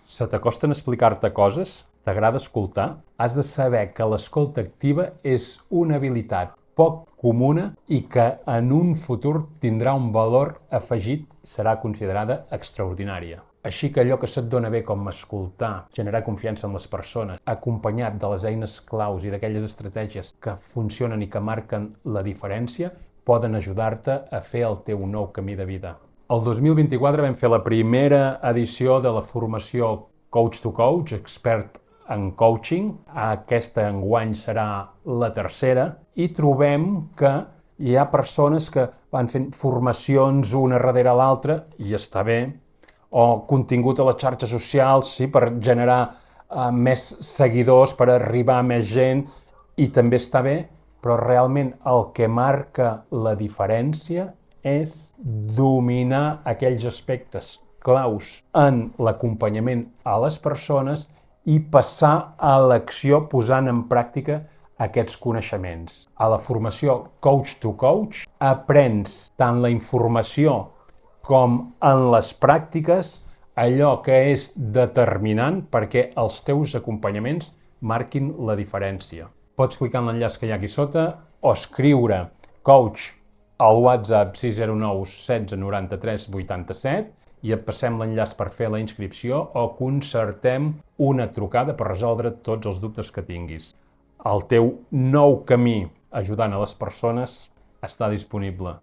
Se t'acosten a explicar-te coses? T'agrada escoltar? Has de saber que l'escolta activa és una habilitat poc comuna i que en un futur tindrà un valor afegit, serà considerada extraordinària. Així que allò que se't dona bé com escoltar, generar confiança en les persones, acompanyat de les eines claus i d'aquelles estratègies que funcionen i que marquen la diferència, poden ajudar-te a fer el teu nou camí de vida. El 2024 vam fer la primera edició de la formació Coach to Coach, expert en coaching. Aquesta enguany serà la tercera i trobem que hi ha persones que van fent formacions una darrere l'altra i està bé, o contingut a les xarxes socials, sí, per generar més seguidors, per arribar a més gent, i també està bé, però realment el que marca la diferència és dominar aquells aspectes claus en l'acompanyament a les persones i passar a l'acció posant en pràctica aquests coneixements. A la formació Coach to Coach aprens tant la informació com en les pràctiques allò que és determinant perquè els teus acompanyaments marquin la diferència. Pots clicar en l'enllaç que hi ha aquí sota o escriure coach al WhatsApp 609 16 93 87 i et passem l'enllaç per fer la inscripció o concertem una trucada per resoldre tots els dubtes que tinguis. El teu nou camí ajudant a les persones està disponible.